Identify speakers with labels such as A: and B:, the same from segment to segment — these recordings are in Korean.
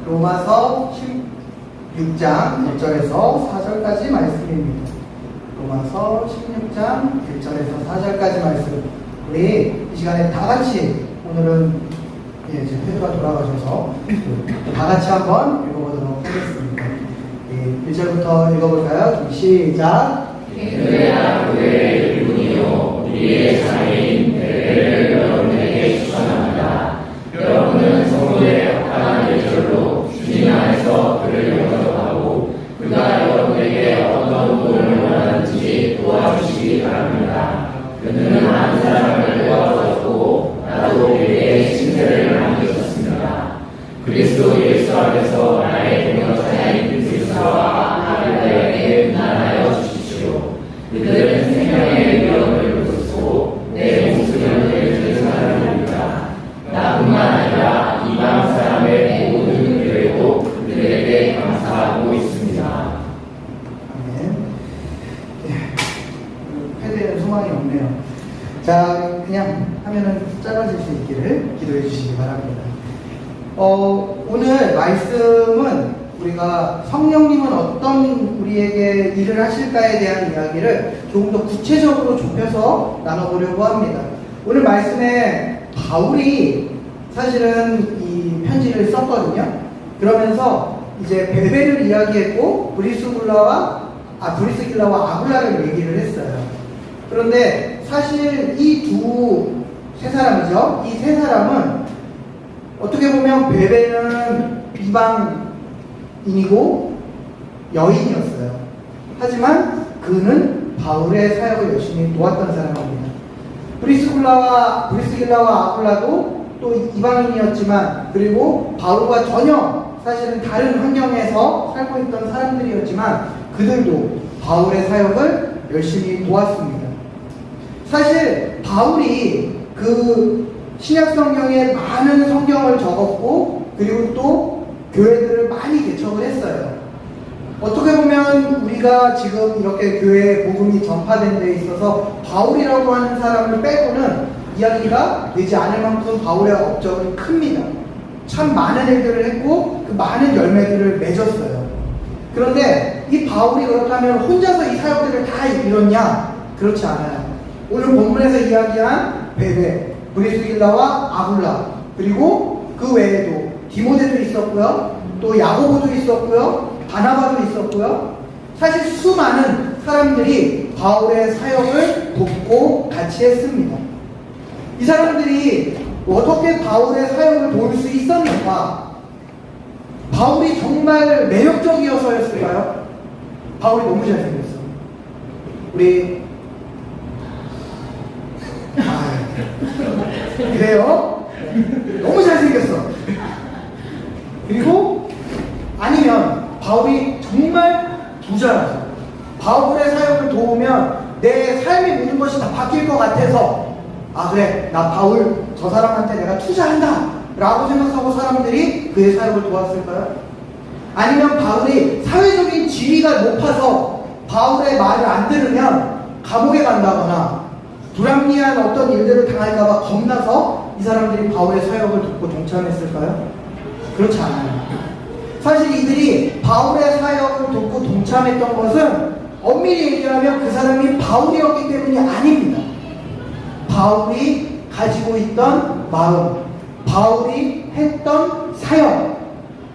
A: 로마서 16장 1절에서 4절까지 말씀입니다. 로마서 16장 1절에서 4절까지 말씀. 우리 이 시간에 다 같이 오늘은 지금 페드가 돌아가셔서 다 같이 한번 읽어보도록 하겠습니다. 1절부터 읽어볼까요? 시작.
B: 교회야 교회의 일꾼이요 우리의 장애인 대회를 여러분에게 추천합니다. 여러분은 성도의 합당한 예절로 주님 안에서 그를 영접하고 그가 여러분에게 어떤 도움을 원하는지 도와주시기 바랍니다. 그는 많은 사람을 도와주었고 나도 그에게 신세를 남기셨습니다. 그리스도 예수 안에서 나의 동역자인 그리스도와 아리아에게 나눠 주십시오. 그들은 생명의 위험을 무릅쓰고 내 목숨을 내주는 사람입니다. 나뿐만 아니라 이방 사람의 모든 교회도 그들에게 감사하고 있습니다.
A: 아멘. 패드에는 소망이 없네요. 자, 그냥 하면은 짧아질 수 있기를 기도해 주시기 바랍니다. 오늘 말씀은 우리가 성령님은 어떤 우리에게 일을 하실까에 대한 이야기를 조금 더 구체적으로 좁혀서 나눠보려고 합니다. 오늘 말씀에 바울이 사실은 이 편지를 썼거든요. 그러면서 이제 베베를 이야기했고 브리스길라와 아굴라를 얘기를 했어요. 그런데 사실 세 사람이죠. 이 세 사람은 어떻게 보면 베베는 이방인이고 여인이었어요. 하지만 그는 바울의 사역을 열심히 도왔던 사람입니다. 브리스길라와 아굴라도 또 이방인이었지만, 그리고 바울과 전혀 사실은 다른 환경에서 살고 있던 사람들이었지만 그들도 바울의 사역을 열심히 도왔습니다. 사실 바울이 그 신약 성경에 많은 성경을 적었고, 그리고 또 교회들을 많이 개척을 했어요. 어떻게 보면 우리가 지금 이렇게 교회에 복음이 전파된 데 있어서 바울이라고 하는 사람을 빼고는 이야기가 되지 않을 만큼 바울의 업적은 큽니다. 참 많은 일들을 했고 그 많은 열매들을 맺었어요. 그런데 이 바울이 그렇다면 혼자서 이 사역들을 다 이뤘냐? 그렇지 않아요. 오늘 본문에서 이야기한 베베, 브리스길라와 아굴라, 그리고 그 외에도 디모데도 있었고요, 또 야고보도 있었고요, 바나바도 있었고요. 사실 수많은 사람들이 바울의 사역을 돕고 같이 했습니다. 이 사람들이 어떻게 바울의 사역을 도울 수 있었는가? 바울이 정말 매력적이어서였을까요? 바울이 너무 잘생겼어. 그래요? 너무 잘생겼어. 그리고 아니면 바울이 정말 부자라서 바울의 사역을 도우면 내 삶의 모든 것이 다 바뀔 것 같아서, 그래, 나 바울 저 사람한테 내가 투자한다 라고 생각하고 사람들이 그의 사역을 도왔을까요? 아니면 바울이 사회적인 지위가 높아서 바울의 말을 안 들으면 감옥에 간다거나 불합리한 어떤 일들을 당할까봐 겁나서 이 사람들이 바울의 사역을 돕고 동참했을까요? 그렇지 않아요. 사실 이들이 바울의 사역을 돕고 동참했던 것은 엄밀히 얘기하면 그 사람이 바울이었기 때문이 아닙니다. 바울이 가지고 있던 마음, 바울이 했던 사역,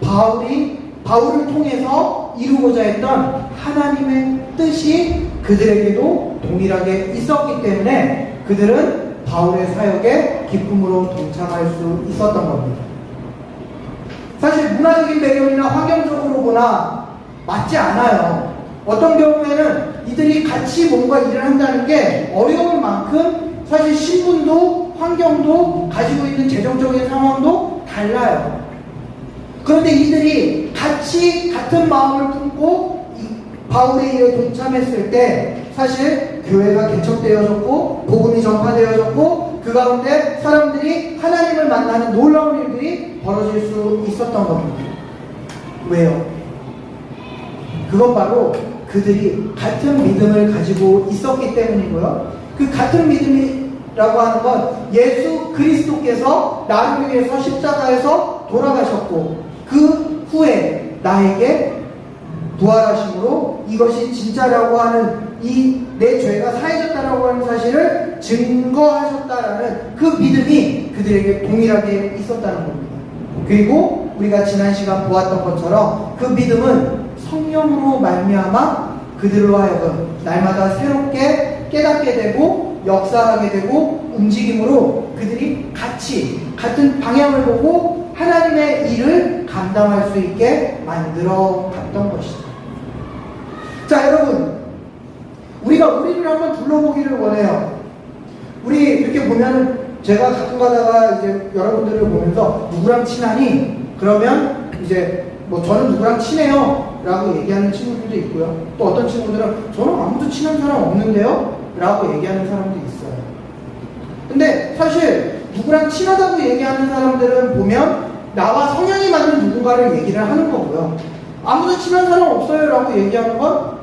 A: 바울을 통해서 이루고자 했던 하나님의 뜻이 그들에게도 동일하게 있었기 때문에 그들은 바울의 사역에 기쁨으로 동참할 수 있었던 겁니다. 사실 문화적인 배경이나 환경적으로 보나 맞지 않아요. 어떤 경우에는 이들이 같이 뭔가 일을 한다는 게 어려울 만큼 사실 신분도 환경도 가지고 있는 재정적인 상황도 달라요. 그런데 이들이 같은 마음을 품고 바울의 일에 동참했을 때 사실 교회가 개척되어졌고 복음이 전파되어졌고 그 가운데 사람들이 하나님을 만나는 놀라운 일들이 벌어질 수 있었던 겁니다. 왜요? 그건 바로 그들이 같은 믿음을 가지고 있었기 때문이고요. 그 같은 믿음이라고 하는 건 예수 그리스도께서 나를 위해서 십자가에서 돌아가셨고 그 후에 나에게 부활하심으로 이것이 진짜라고 하는 내 죄가 사해졌다라고 하는 사실을 증거하셨다라는 그 믿음이 그들에게 동일하게 있었다는 겁니다. 그리고 우리가 지난 시간 보았던 것처럼 그 믿음은 성령으로 말미암아 그들로 하여금 날마다 새롭게 깨닫게 되고 역사하게 되고 움직임으로 그들이 같은 방향을 보고 하나님의 일을 감당할 수 있게 만들어 갔던 것이다. 자, 여러분, 우리가 우리를 한번 둘러보기를 원해요. 우리 이렇게 보면은 제가 가끔 가다가 이제 여러분들을 보면서 누구랑 친하니? 그러면 이제 저는 누구랑 친해요 라고 얘기하는 친구들도 있고요. 또 어떤 친구들은 저는 아무도 친한 사람 없는데요 라고 얘기하는 사람도 있어요. 근데 사실 누구랑 친하다고 얘기하는 사람들은 보면 나와 성향이 맞는 누군가를 얘기를 하는 거고요. 아무도 친한 사람 없어요 라고 얘기하는 건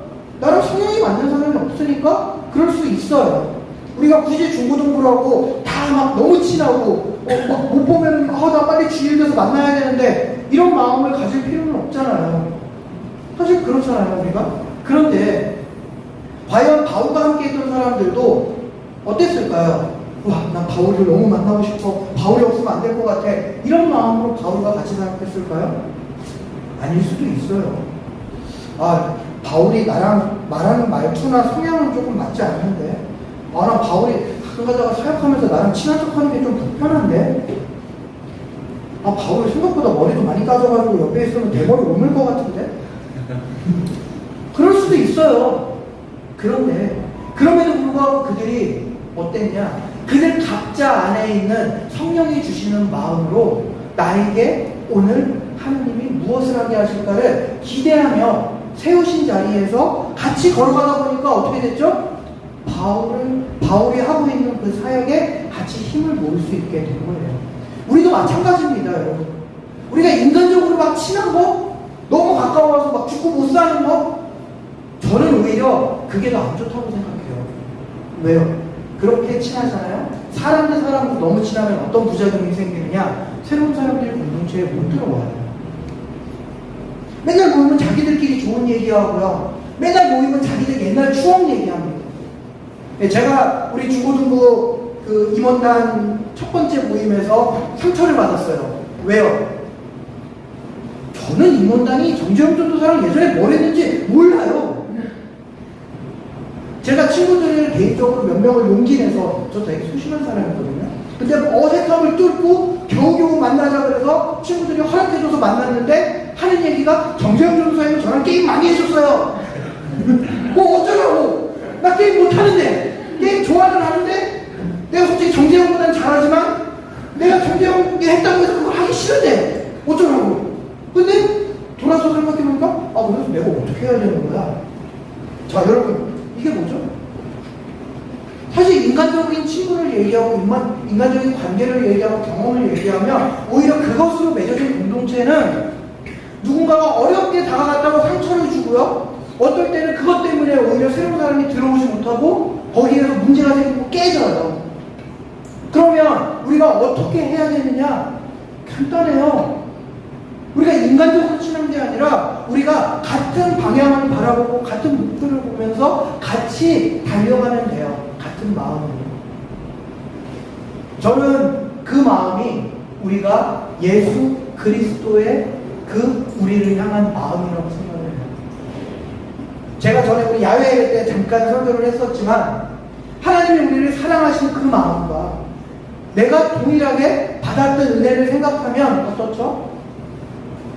A: 나랑 성향이 맞는 사람이 없으니까 그럴 수 있어요. 우리가 굳이 중고등부라고 다 막 너무 친하고 막 못 보면 나 빨리 주일돼서 만나야 되는데 이런 마음을 가질 필요는 없잖아요. 사실 그렇잖아요, 우리가. 그런데 과연 바울과 함께 있던 사람들도 어땠을까요? 와, 난 바울을 너무 만나고 싶어. 바울이 없으면 안 될 것 같아. 이런 마음으로 바울과 같이 사역했을까요? 아닐 수도 있어요. 아, 바울이 나랑 말하는 말투나 성향은 조금 맞지 않는데, 아, 나 바울이 가끔 가다가 사역하면서 나랑 친한 척하는 게 좀 불편한데, 아, 바울이 생각보다 머리도 많이 까져가지고 옆에 있으면 대머리 옮을 것 같은데? 그럴 수도 있어요. 그런데 그럼에도 불구하고 그들이 어땠냐? 그들 각자 안에 있는 성령이 주시는 마음으로 나에게 오늘 하느님이 무엇을 하게 하실까를 기대하며 세우신 자리에서 같이 걸어가다 보니까 어떻게 됐죠? 바울이 하고 있는 그 사역에 같이 힘을 모을 수 있게 된 거예요. 우리도 마찬가지입니다, 여러분. 우리가 인간적으로 막 친한 거, 너무 가까워서 막 죽고 못 사는 거, 저는 오히려 그게 더 안 좋다고 생각해요. 왜요? 그렇게 친하잖아요? 사람 대 사람도 너무 친하면 어떤 부작용이 생기느냐? 새로운 사람들이 공동체에 못 들어와요. 맨날 모이면 자기들끼리 좋은 얘기하고요. 맨날 모이면 자기들 옛날 추억 얘기합니다. 제가 우리 중고등부 그 임원단 첫 번째 모임에서 상처를 받았어요. 왜요? 저는 임원단이 정재영 전도사랑 예전에 뭘 했는지 몰라요. 제가 친구들을 개인적으로 몇 명을 용기 내서, 저 되게 소심한 사람이거든요. 근데 어색함을 뚫고 겨우겨우 만나자 그래서 친구들이 허락해줘서 만났는데 하는 얘기가 정재영 전도사님은 저랑 게임 많이 해줬어요. 뭐 어쩌라고. 나 게임 못하는데. 게임 좋아는 하는데 내가 솔직히 정재영보다는 잘하지만 내가 정재영이 했다고 해서 그걸 하기 싫은데 어쩌라고. 근데 돌아서 생각해보니까 그래서 내가 어떻게 해야 되는 거야. 자, 여러분, 이게 뭐죠? 사실 인간적인 친구를 얘기하고 인간적인 관계를 얘기하고 경험을 얘기하면 오히려 그것으로 맺어진 공동체는 누군가가 어렵게 다가갔다고 상처를 주고요. 어떨 때는 그것 때문에 오히려 새로운 사람이 들어오지 못하고 거기에서 문제가 생기고 깨져요. 그러면 우리가 어떻게 해야 되느냐? 간단해요. 우리가 인간적으로 친한 게 아니라 우리가 같은 방향을 바라보고 같은 목표를 보면서 같이 달려가면 돼요. 같은 마음으로. 저는 그 마음이 우리가 예수 그리스도의 그 우리를 향한 마음이라고 생각을 해요. 제가 전에 우리 야외 때 잠깐 설교를 했었지만 하나님이 우리를 사랑하시는 그 마음과 내가 동일하게 받았던 은혜를 생각하면 어떻죠?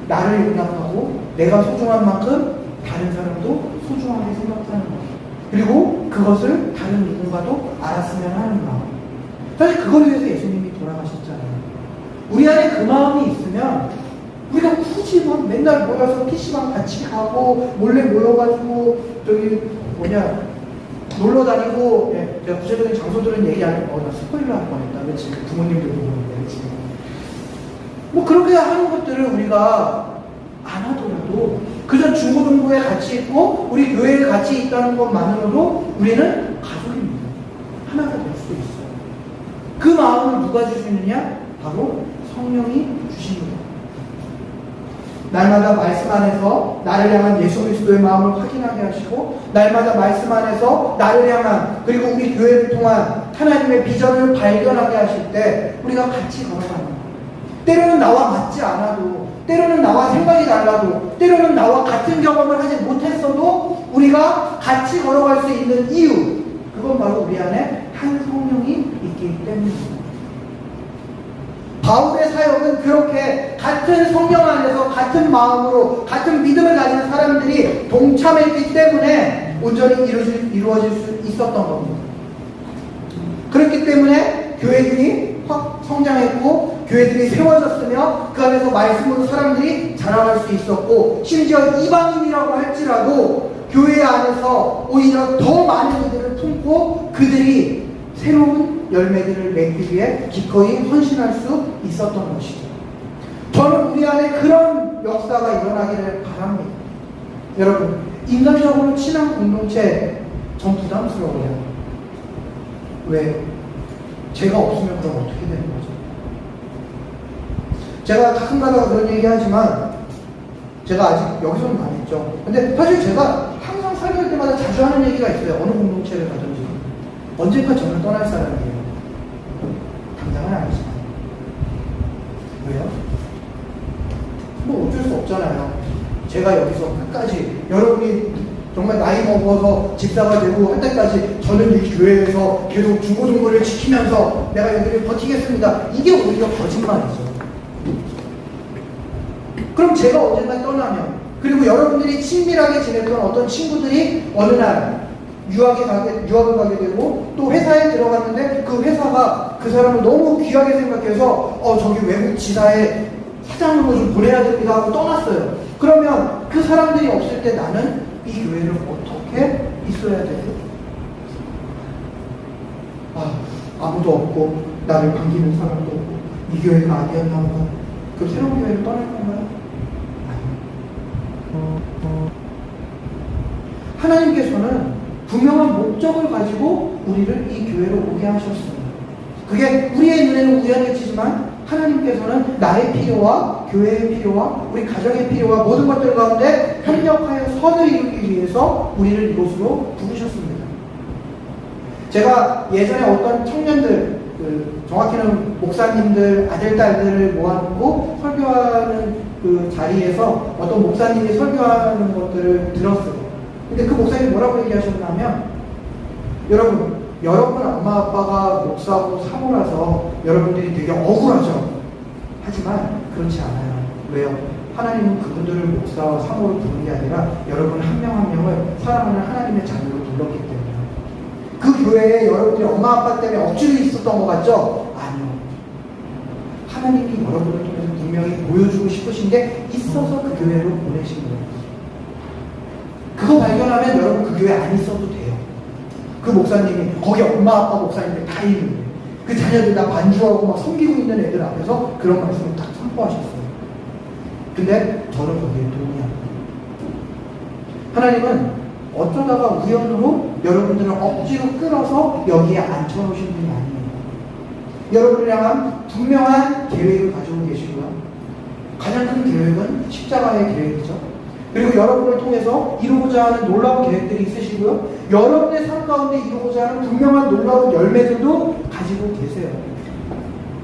A: 나를 용납하고 내가 소중한 만큼 다른 사람도 소중하게 생각하는 것. 그리고 그것을 다른 누군가도 알았으면 하는 마음. 사실 그걸 위해서 예수님이 돌아가셨잖아요. 우리 안에 그 마음이 있으면 우리가 굳이 막 맨날 모여서 PC방 같이 가고 몰래 모여가지고 놀러 다니고, 제가 구체적인 장소들은 얘기 안 하고, 나 스포일러 할 뻔했다. 그렇지? 부모님들 보는데, 그렇지? 뭐 그렇게 하는 것들을 우리가 안 하더라도 그저 중고등부에 같이 있고 우리 교회에 같이 있다는 것만으로도 우리는 가족입니다. 하나가 될 수 있어요. 그 마음을 누가 주시느냐? 바로 성령이 주십니다. 날마다 말씀 안에서 나를 향한 예수 그리스도의 마음을 확인하게 하시고 날마다 말씀 안에서 나를 향한 그리고 우리 교회를 통한 하나님의 비전을 발견하게 하실 때 우리가 같이 걸어가는 거예요. 때로는 나와 맞지 않아도 때로는 나와 생각이 달라도 때로는 나와 같은 경험을 하지 못했어도 우리가 같이 걸어갈 수 있는 이유, 그건 바로 우리 안에 한 성령이 있기 때문입니다. 바울의 사역은 그렇게 같은 성령 안에서 같은 마음으로 같은 믿음을 가진 사람들이 동참했기 때문에 온전히 이루어질 수 있었던 겁니다. 그렇기 때문에 교회들이 확 성장했고 교회들이 세워졌으며 그 안에서 말씀으로 사람들이 자라날 수 있었고 심지어 이방인이라고 할지라도 교회 안에서 오히려 더 많은 이들을 품고 그들이 새로운 열매들을 맺기 위해 기꺼이 헌신할 수 있었던 것이죠. 저는 우리 안에 그런 역사가 일어나기를 바랍니다. 여러분, 인간적으로 친한 공동체 전 부담스러워요. 왜? 제가 없으면 그럼 어떻게 되는 거죠? 제가 가끔 가다가 그런 얘기 하지만 제가 아직 여기서는 안 했죠. 근데 사실 제가 항상 설교할 때마다 자주 하는 얘기가 있어요. 어느 공동체를 가든지 언젠가 저는 떠날 사람이에요. 당장은 아니지만 제가 여기서 끝까지 여러분이 정말 나이 먹어서 집사가 되고 할 때까지 저는 이 교회에서 계속 중고등부를 지키면서 내가 여기를 버티겠습니다. 이게 오히려 거짓말이죠. 그럼 제가 언젠가 떠나면, 그리고 여러분들이 친밀하게 지냈던 어떤 친구들이 어느 날 유학을 가게 되고 또 회사에 들어갔는데 그 회사가 그 사람을 너무 귀하게 생각해서 저기 외국 지사에 사장으로 좀 보내야 됩니다 하고 떠났어요. 그러면 그 사람들이 없을 때 나는 이 교회를 어떻게 있어야 돼요? 아무도 없고 나를 반기는 사람도 없고 이 교회가 아니었나 보다. 그 새로운 교회를 떠날 건가요? 아니요. 하나님께서는 분명한 목적을 가지고 우리를 이 교회로 오게 하셨습니다. 그게 우리의 눈에는 우연해지지만 하나님께서는 나의 필요와 교회의 필요와 우리 가정의 필요와 모든 것들 가운데 협력하여 선을 이루기 위해서 우리를 이곳으로 부르셨습니다. 제가 예전에 어떤 청년들, 정확히는 목사님들, 아들, 딸들을 모아놓고 설교하는 그 자리에서 어떤 목사님이 설교하는 것들을 들었어요. 근데 그 목사님이 뭐라고 얘기하셨냐면, 여러분 엄마 아빠가 목사고 사모라서 여러분들이 되게 억울하죠. 하지만 그렇지 않아요. 왜요? 하나님은 그분들을 목사와 사모로 부른 게 아니라 여러분 한 명 한 명을 사랑하는 하나님의 자녀로 불렀기 때문에. 그 교회에 여러분들이 엄마 아빠 때문에 억지로 있었던 것 같죠? 아니요. 하나님이 여러분을 통해서 분명히 보여주고 싶으신 게 있어서 그 교회로 보내신 거예요. 그거 발견하면 여러분 그 교회 안 있어도 돼요. 그 목사님이 거기 엄마 아빠 목사님들 다 있는데 그 자녀들 다 반주하고 막 섬기고 있는 애들 앞에서 그런 말씀을 딱 선포하셨어요. 근데 저는 거기에 동의합니다. 하나님은 어쩌다가 우연으로 여러분들을 억지로 끌어서 여기에 앉혀놓으신 분이 아니에요. 여러분을 향한 분명한 계획을 가지고 계시고요. 가장 큰 계획은 십자가의 계획이죠. 그리고 여러분을 통해서 이루고자 하는 놀라운 계획들이 있으시고요. 여러분의 삶 가운데 이루고자 하는 분명한 놀라운 열매들도 가지고 계세요.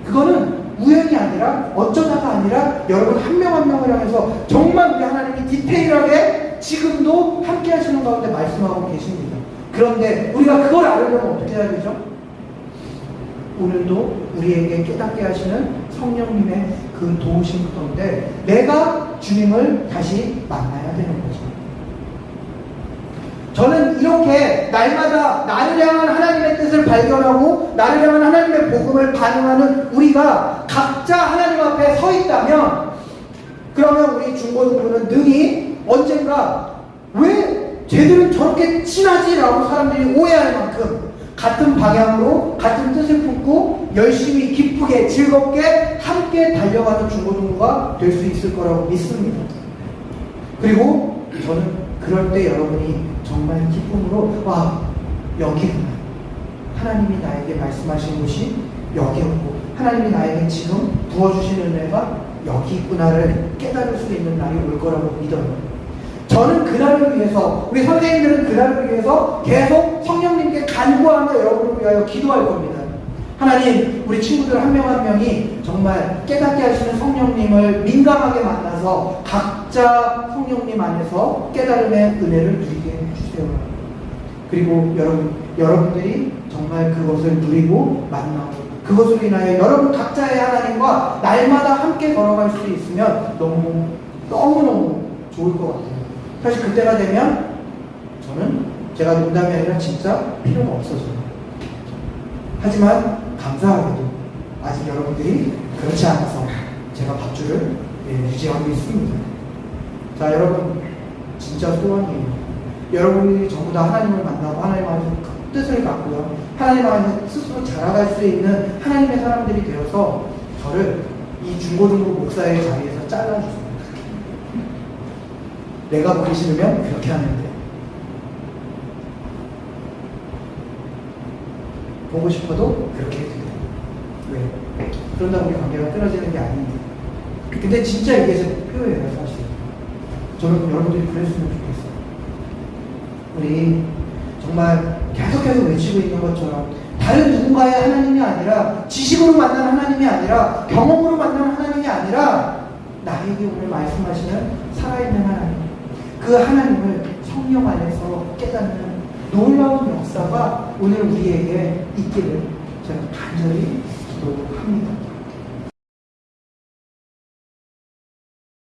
A: 그거는 우연이 아니라 어쩌다가 아니라 여러분 한 명 한 명을 향해서 정말 우리 하나님이 디테일하게 지금도 함께 하시는 가운데 말씀하고 계십니다. 그런데 우리가 그걸 알으려면 어떻게 해야 되죠? 오늘도 우리에게 깨닫게 하시는 성령님의 그 도우심 가운데 내가 주님을 다시 만나야 되는 거죠. 저는 이렇게 날마다 나를 향한 하나님의 뜻을 발견하고 나를 향한 하나님의 복음을 반응하는 우리가 각자 하나님 앞에 서 있다면, 그러면 우리 중고등부는 능히 언젠가 왜 쟤들은 저렇게 친하지라고 사람들이 오해할 만큼 같은 방향으로 같은 뜻을 품고 열심히 기쁘게 즐겁게 함께 달려가는 중고등부가 될 수 있을 거라고 믿습니다. 그리고 저는 그럴 때 여러분이 정말 기쁨으로 여기구나, 하나님이 나에게 말씀하신 곳이 여기였고 하나님이 나에게 지금 부어주신 은혜가 여기 있구나를 깨달을 수 있는 날이 올 거라고 믿어요. 저는 그날을 위해서, 우리 선생님들은 그날을 위해서 계속 성령님께 간구하며 여러분을 위하여 기도할 겁니다. 하나님, 우리 친구들 한 명 한 명이 정말 깨닫게 하시는 성령님을 민감하게 만나서 각자 성령님 안에서 깨달음의 은혜를 누리게 해주세요. 그리고 여러분들이 정말 그것을 누리고 만나고 그것으로 인하여 여러분 각자의 하나님과 날마다 함께 걸어갈 수 있으면 너무너무 좋을 것 같아요. 사실 그때가 되면 저는 제가 농담이 아니라 진짜 필요가 없어져요. 하지만 감사하게도 아직 여러분들이 그렇지 않아서 제가 밥줄을 유지하고 있습니다. 자, 여러분 진짜 소원이에요. 여러분들이 전부 다 하나님을 만나고 하나님 안에서 그 뜻을 갖고요, 하나님 안에서 스스로 자라갈 수 있는 하나님의 사람들이 되어서 저를 이 중고등부 목사의 자리에서 잘라주세요. 내가 보기 싫으면 그렇게 하는데, 보고 싶어도 그렇게 해도 돼요. 왜? 그런다고 우리 관계가 끊어지는 게 아닙니다. 근데 진짜 이게 제 목표예요, 사실. 저는 여러분들이 그랬으면 좋겠어요. 우리 정말 계속해서 외치고 있는 것처럼 다른 누군가의 하나님이 아니라, 지식으로 만난 하나님이 아니라, 경험으로 만난 하나님이 아니라 나에게 오늘 말씀하시는 살아있는 하나님, 그 하나님을 성령 안에서 깨닫는 놀라운 역사가 오늘 우리에게 있기를 제가 간절히 기도합니다.